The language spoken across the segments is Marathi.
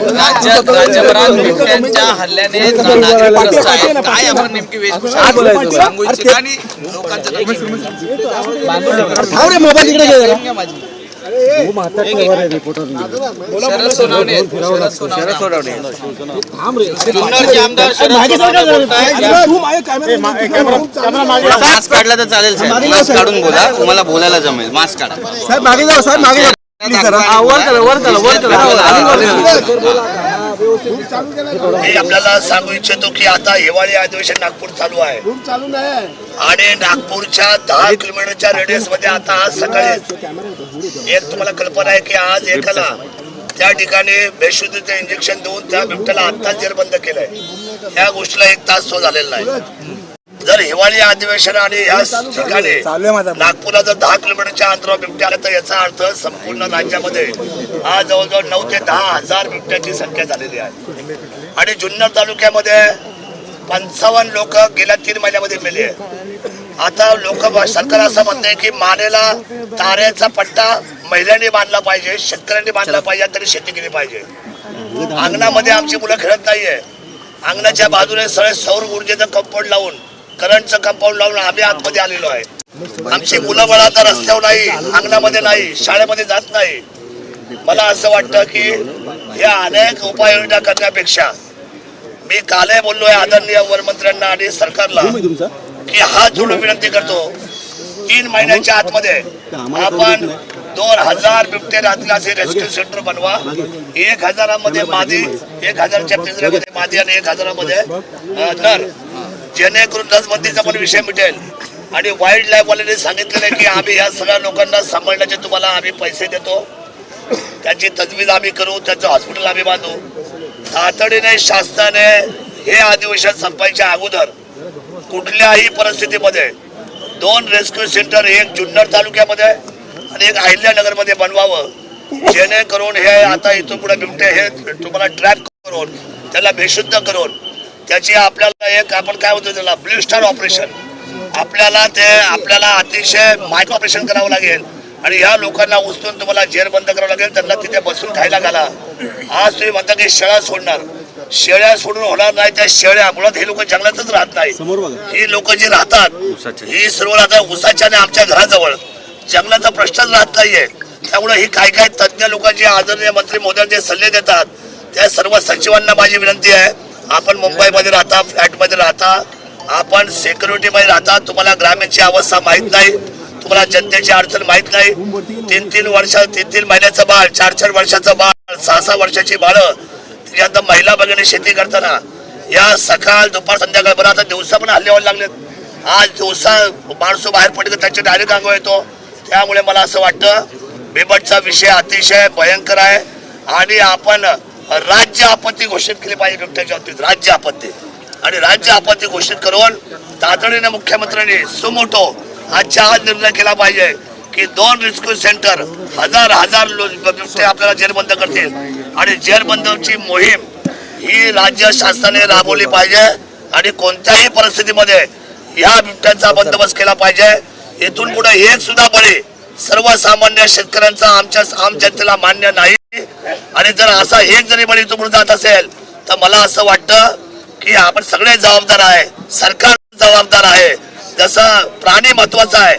राज्यभरात बिबट्यांच्या हल्ल्याने नागरिक त्रस्त आहेत. काय आपण नेमकी वेशभूषा सांगू इच्छिता आणि लोकांचं शरद सोनवणे मास्क काढला तर चालेल साहेब, मास्क काढून बोला, तुम्हाला बोलायला जमेल. मास्क काढा साहेब, मागे जाऊ साहेब, मागे मी आपल्याला सांगू इच्छितो की आता हिवाळी अधिवेशन नागपूर चालू आहे आणि नागपूरच्या 10 किलोमीटरच्या रेडियस मध्ये आता आज सकाळी एक तुम्हाला कल्पना आहे की आज एकाला त्या ठिकाणी बेशुद्धीचं इंजेक्शन देऊन त्या बिबट्याला आत्ताच जेरबंद केलंय. या गोष्टीला 1 तास तो झालेला नाही. जर हिवाळी अधिवेशन आणि या ठिकाणी नागपूरला जर 10 किलोमीटरच्या अंतरावर बिबट्या आला तर याचा अर्थ संपूर्ण राज्यामध्ये आज जवळजवळ 9 ते 10 हजार बिबट्याची संख्या झालेली आहे. आणि जुन्नर तालुक्यामध्ये 55 लोक गेल्या 3 महिन्यामध्ये मेले आहेत. आता लोक सरकार असं म्हणते की मानेला ताऱ्याचा पट्टा महिलांनी बांधला पाहिजे, शेतकऱ्यांनी बांधला पाहिजे, तरी शेती केली पाहिजे. अंगणामध्ये आमची मुलं खेळत नाहीये. अंगणाच्या बाजूने सगळे सौर ऊर्जेचं कंपाऊंड लावून, करंटचं कंपाऊंड लावून आम्ही आतमध्ये आलेलो आहे. आमची मुलं बाळ आता रस्त्यावर नाही, अंगणामध्ये नाही, शाळेमध्ये जात नाही. मला असं वाटतं की या अनेक उपाययोजना करण्यापेक्षा मी कालही बोललोय आदरणीय वनमंत्र्यांना आणि सरकारला की हात जोडून विनंती करतो, 3 महिन्याच्या आतमध्ये आपण 2000 बिबटे राहतील असे रेस्क्यू सेंटर बनवा. 1000 मध्ये मादी, 1000च्या पिंजऱ्यामध्ये मादी आणि 1000 मध्ये नर, जेणेकरून नसबंदीचा पण विषय मिटेल. आणि वाईल्ड लाईफ वाल्यांनी सांगितलेलं आहे की आम्ही या सगळ्या लोकांना सांभाळण्याचे तुम्हाला आम्ही पैसे देतो, त्याची तजवीज आम्ही करू, त्याचं हॉस्पिटल आम्ही बांधू. तातडीने शासनाने हे अधिवेशन संपायच्या अगोदर कुठल्याही परिस्थितीमध्ये 2 रेस्क्यू सेंटर, एक जुन्नर तालुक्यामध्ये आणि एक अहिल्यानगरमध्ये बनवावं, जेणेकरून हे आता इथून पुढे बिबटे हे तुम्हाला ट्रॅप करून त्याला बेशुद्ध करून त्याची आपल्याला एक आपण काय होतं त्याला ब्लू स्टार ऑपरेशन, आपल्याला अतिशय मायक्रो ऑपरेशन करावं लागेल आणि ह्या लोकांना उचलून तुम्हाला जेरबंद करावं लागेल, त्यांना तिथे बसून खायला घाला. आज तुम्ही म्हणता की शेळ्या सोडणार, शेळ्या सोडून होणार नाही. त्या शेळ्या मुळात हे लोक जंगलातच राहत नाही. ही लोक जी राहतात ही सर्व राहतात उसाच्या आणि आमच्या घराजवळ, जंगलाचा प्रश्नच राहत नाहीये. त्यामुळे ही काय तज्ञ लोकांचे आदरणीय मंत्री महोदय जे सल्ले देतात त्या सर्व सचिवांना माझी विनंती आहे, आपण मुंबईमध्ये राहता, फ्लॅटमध्ये राहता, आपण सिक्युरिटीमध्ये राहता, तुम्हाला ग्रामीणची अवस्था माहीत नाही, तुम्हाला जनतेची अडचण माहीत नाही. 3-3 महिन्याचं बाळ, 4-4 वर्षाचं बाळ, 6-6 वर्षाची बाळं, त्याच्यानंतर महिला भगिनी शेती करताना या सकाळ दुपार संध्याकाळ, बरं आता दिवसा पण हल्ले व्हायला लागलेत. आज दिवसा माणसं बाहेर पडले त्याच्या डायरेक्ट अंगावर येतो. त्यामुळे मला असं वाटतं बिबटचा विषय अतिशय भयंकर आहे आणि आपण राज्य आपत्ती घोषित केली पाहिजे बिबट्याच्या बाबतीत, राज्य आपत्ती. आणि राज्य आपत्ती घोषित करून तातडीने मुख्यमंत्र्यांनी सुमोटो आजच्या आज निर्णय केला पाहिजे की 2 रेस्क्यू सेंटर 1000 बिबटे आपल्याला जेरबंद करतील आणि जेरबंदची मोहीम ही राज्य शासनाने राबवली पाहिजे आणि कोणत्याही परिस्थितीमध्ये या बिबट्यांचा बंदोबस्त केला पाहिजे. इथून पुढे एक सुद्धा बळी सर्वसामान्य शेतकऱ्यांचा आम जनतेला मान्य नाही. आणि जर असा एक जरी बळी इथून जात असेल तर मला असं वाटतं की आपण सगळे जबाबदार आहे, सरकार जबाबदार आहे. जसं प्राणी महत्वाचा आहे,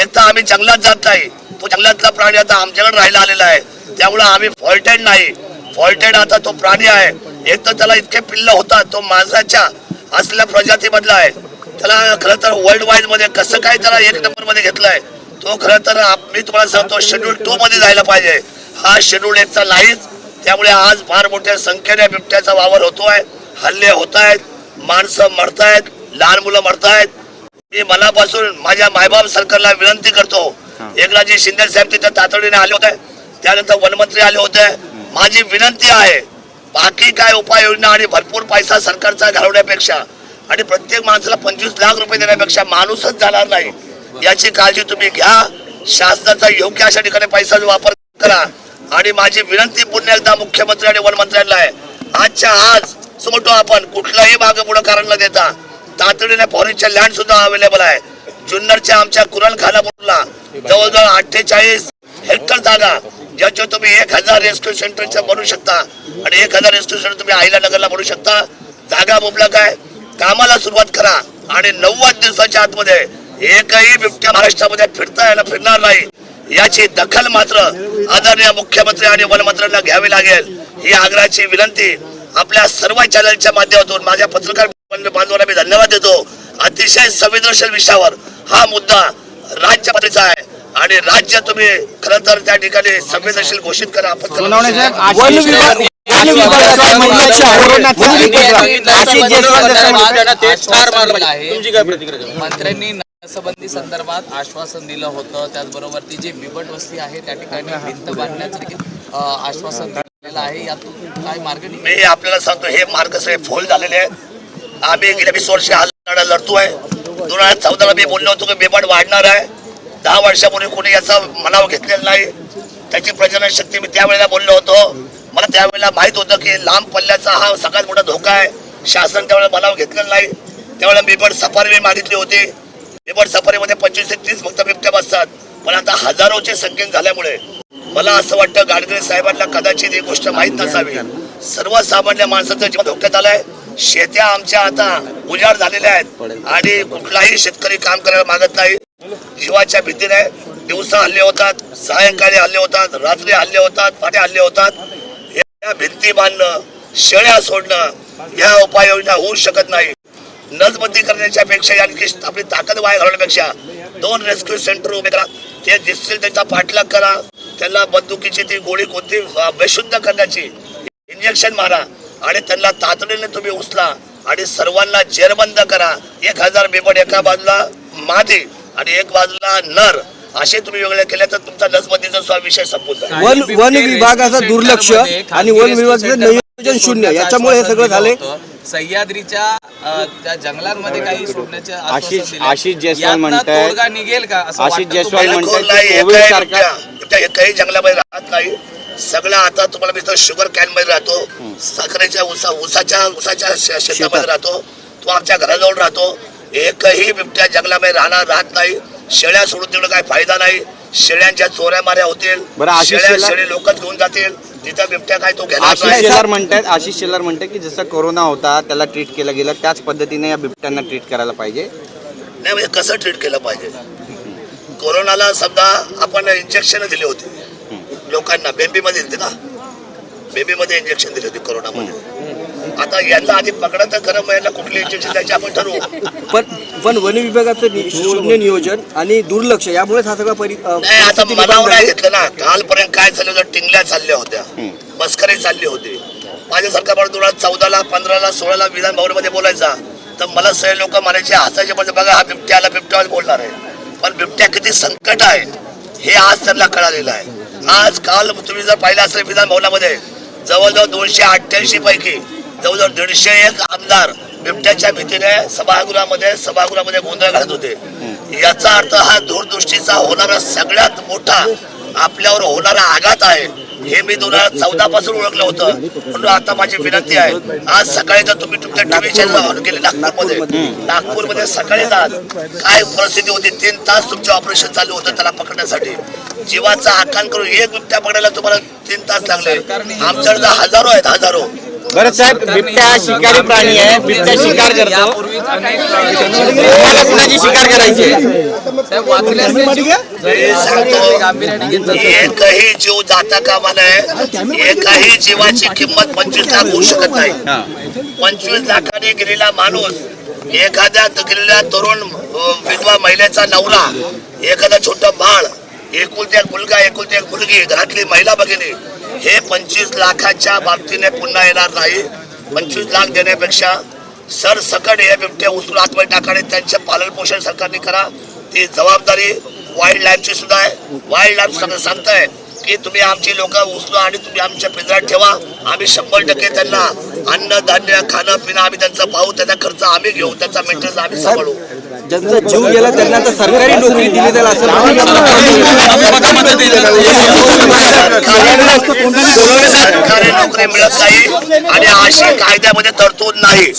एक तर आम्ही जंगलात जात नाही, तो जंगलातला प्राणी आता आमच्याकडे राहायला आलेला आहे. त्यामुळे आम्ही फॉल्टेड नाही, फॉल्टेड आता तो प्राणी आहे. एक तर त्याला इतके पिल्ल होतात, तो माणसाच्या असलेल्या प्रजातीमधला आहे. त्याला खरं तर वर्ल्ड वाईड मध्ये कसं काय त्याला 1 नंबर मध्ये घेतलाय, तो खरं तर मी तुम्हाला सांगतो शेड्यूल 2 मध्ये जायला पाहिजे. हा शेड्यूल 1 चा नाहीच. त्यामुळे आज फार मोठ्या संख्येने बिबट्याचा वावर होतोय, हल्ले होत आहेत, माणसं मरतायत, लहान मुलं मरतायत. मी मनापासून माझ्या मायबाप सरकारला विनंती करतो, एकनाथजी शिंदे साहेब तिथे तातडीने आले होते, त्यानंतर वनमंत्री आले होते. माझी विनंती आहे, बाकी काय उपाययोजना आणि भरपूर पैसा सरकारचा घालवण्यापेक्षा आणि प्रत्येक माणसाला 25 लाख रुपये देण्यापेक्षा माणूसच जाणार नाही याची काळजी तुम्ही घ्या. शासनाचा योग्य अशा ठिकाणी पैसा वापर करा. आणि माझी विनंती पुन्हा एकदा मुख्यमंत्री आणि वनमंत्र्यांना आहे, आजच्या आज समोर आपण कुठलाही मागे पुढे कारण न देता तातडीने फॉरेस्टच्या लँड सुद्धा अवेलेबल आहे. जुन्नरच्या आमच्या कुरण खानापूरला जवळजवळ 48 हेक्टर जागा ज्याच्या तुम्ही 1000 रेस्क्यू सेंटरच्या बनवू शकता आणि 1000 रेस्क्यू सेंटर तुम्ही आईला नगरला बनवू शकता. जागा मुबलक आहे, कामाला सुरुवात करा आणि 90 दिवसाच्या आतमध्ये एकही बिबट्या महाराष्ट्रामध्ये फिरणार नाही याची दखल मात्र आदरणीय मुख्यमंत्री आणि वनमंत्र्यांना घ्यावी लागेल. ही आग्रहाची विनंती आपल्या सर्व चॅनलच्या माध्यमातून माझ्या पत्रकार बांधवांना मी धन्यवाद देतो. अतिशय संवेदनशील विषयावर हा मुद्दा राज्य पातळीचा आहे आणि राज्य तुम्ही खरं तर त्या ठिकाणी संवेदनशील घोषित करा. मंत्र्यांनी नसबंदी संदर्भात आश्वासन दिलं होतं, त्याचबरोबर ती जी बिबट वस्ती आहे त्या ठिकाणी भिंत बांधण्याचं देखील आश्वासन दिलेलं आहे. यातून काय मार्ग मी आपल्याला सांगतो, हे मार्ग सगळे फोल झालेले आहेत. आम्ही गेल्या 20 वर्ष हा लढा लढतोय. 2014 मी बोललो होतो की बिबट वाढणार आहे. 10 वर्षापूर्वी कोणी याचा मनाव घेतलेला नाही. त्याची प्रजनन शक्ती मी त्यावेळेला बोललो होतो. मला त्यावेळेला माहित होतं की लांब पल्ल्याचा हा सगळ्यात मोठा धोका आहे. शासन त्यावेळेला मनाव घेतलेला नाही. त्यावेळेला बिबट सफारी मी मागितली होती. बिबट सफारीमध्ये 25 ते 30 फक्त बिबट्या बसतात, पण आता हजारोचे संख्येने झाल्यामुळे मला असं वाटतं गाडगिळ साहेबांना कदाचित ही गोष्ट माहीत नसावी. सर्वसामान्य माणसाचं जीवन धोक्यात आलंय. शेत्या आमच्या आता उजाड झालेल्या आहेत आणि कुठलाही शेतकरी काम करायला मागत नाही. जीवाच्या भीतीने दिवसा हल्ले होतात, सायंकाळी हल्ले होतात, रात्री हल्ले होतात, पाटे हल्ले होतात. या भिंती बांधणं, शेळ्या सोडणं या उपाययोजना होऊ शकत नाही. नसबंदी करण्याच्या पेक्षा आणखी आपली ताकद वाया घालवण्यापेक्षा 2 रेस्क्यू सेंटर उभे करा. ते दिसतील त्यांचा पाठलाग करा. त्यांना बंदुकीची ती गोळी कोणती बेशुद्ध करण्याची इंजेक्शन मारा आणि त्यांना तातडीने तुम्ही उचला आणि सर्वांना जेरबंद करा. 1000 बिबट एका बाजूला मादी आणि एक बाजूला नर असे तुम्ही वेगळे केले तर तुमचा नसबंदीचा विषय संपून जाईल. वन विभागाचं दुर्लक्ष आणि वन विभागाचं नियोजन शून्य याच्यामुळे हे सगळं झाले. सह्याद्रीच्या त्या जंगलांमध्ये काही सोडण्याचे आशिष जयस्वाल म्हणतात, निघेल का असं आशिष जयस्वाल काही जंगलामध्ये राहत नाही. सगळं आता तुम्हाला मी शुगर कॅन मध्ये राहतो, साखरेच्या उसाच्या शेतामध्ये राहतो, तो आमच्या घराजवळ राहतो. एकही बिबट्या जंगलामध्ये राहत नाही. शेळ्या सोडून तेवढं काही फायदा नाही. शेळ्यांच्या चोऱ्या माऱ्या होतील, शेळी लोकच घेऊन जातील. तिथं बिबट्या काय तो घेणार नाही. आशिष शेलार म्हणतात की जसं कोरोना होता त्याला ट्रीट केलं गेलं त्याच पद्धतीने या बिबट्यांना ट्रीट करायला पाहिजे. नाही म्हणजे कसं ट्रीट केलं पाहिजे? कोरोनाला समजा आपण इंजेक्शन दिले होते लोकांना, बेंबीमध्ये दिले ना, बेंबीमध्ये इंजेक्शन दिले होते कोरोनामध्ये. आता यांना आधी पकडा तर खरं यांना कुठले इंजेक्शन द्यायचे आपण ठरवू. पण वन विभागाचं शून्य नियोजन आणि दुर्लक्ष यामुळे हा सगळा नाही. आता मनावर नाही घेतलं ना. कालपर्यंत काय चाललं होतं, टिंगल्या चालल्या होत्या, मस्करी चालली होती. माझ्यासारखा पण 2014ला 15ला 16ला विधान भवनमध्ये बोलायचा तर मला सगळे लोक म्हणायचे, हसायचे, म्हणजे बघा हा बिबट्याला बिबट्यावर बोलणार आहे. पण बिबट्या किती संकट आहे हे आज त्यांना कळालेलं आहे. आज काल तुम्ही जर पाहिलं असेल विधान भवनामध्ये जवळजवळ 288 पैकी जवळजवळ 151 आमदार बिबट्याच्या भीतीने सभागृहामध्ये गोंधळ घालत होते. याचा अर्थ हा दूरदृष्टीचा होणारा सगळ्यात मोठा आपल्यावर होणारा आघात आहे हे मी 2014 पासून ओळखलं होतं. म्हणून आता माझी विनंती आहे, आज सकाळी जर तुम्ही तुमच्या टीव्ही चॅनल ऑन केले नागपूरमध्ये सकाळी काय परिस्थिती होती. 3 तास तुमचं ऑपरेशन चालू होतं त्याला पकडण्यासाठी. जीवाचा आकांत करून एक बिबट्या पकडायला तुम्हाला 3 तास लागले. आमच्याकडे हजारो आहेत, हजारो. बरं साहेब, बिबट्या शिकारी प्राणी आहे, बिबट्या शिकार करतो. कुणाची शिकार करायची? एकही जीव जाता कामा नये. एकाही जीवाची किंमत 25 लाख होऊ शकत नाही. 25 लाखाने गेलेला माणूस, एखाद्या गेलेल्या तरुण विधवा महिलेचा नवरा, एखादा छोटा बाळ, एकुलते एक मुलगा, एकुलते एक मुलगी, घरातली महिला भगिनी, हे 25 लाखाच्या बाबतीने पुन्हा येणार नाही. 25 लाख देण्यापेक्षा सरसकट हे बिबटे उचलून आतमध्ये टाकाने त्यांचे पालन पोषण सरकारने करा. ती जबाबदारी वाईल्ड लाईफची सुद्धा आहे. वाईल्ड लाईफ सांगताय की तुम्ही आमची लोक उचला आणि तुम्ही आमच्या पिंजऱ्यात ठेवा. आम्ही 100% त्यांना अन्न धान्य खाणं पिणं आम्ही त्यांचं पाहू, त्याचा खर्च आम्ही घेऊ, त्याचा मेंटेनन्स आम्ही सांभाळू. ज्यांचा जीव गेला त्यांना आता सरकारी नोकरी दिली जाईल असं सरकारी नोकरी मिळत नाही आणि अशी कायद्यामध्ये तरतूद नाही.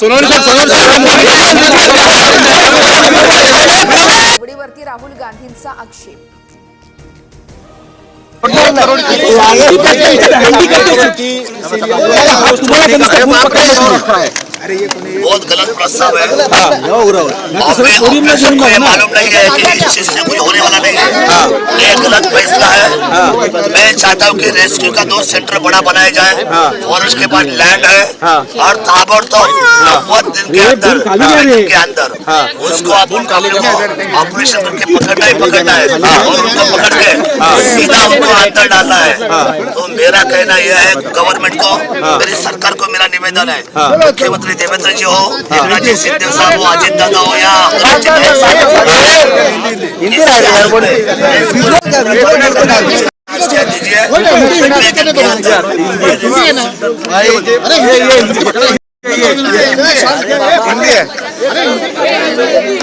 वरती राहुल गांधींचा आक्षेप. बहुत गलत प्रस्ताव है। ऑपरेशन को ये मालूम नहीं है कि इस चीज से कुछ होने वाला नहीं है। ये गलत फैसला है। मैं चाहता हूँ कि रेस्क्यू का 2 सेंटर बड़ा बनाया जाए, फॉरेस्ट के पास लैंड है और ताबड़तोड़ 90 दिन के अंदर उसको ऑपरेशन करके पकड़ना ही पकड़ना है और उनको पकड़ के सीधा उनको अंदर डालना है। तो मेरा कहना यह है गवर्नमेंट को, मेरी सरकार को मेरा निवेदन है, मुख्यमंत्री देवेंद्र जी हो, एकनाथ शिंदे साहब हो, अजित दादा हो या दीजिए।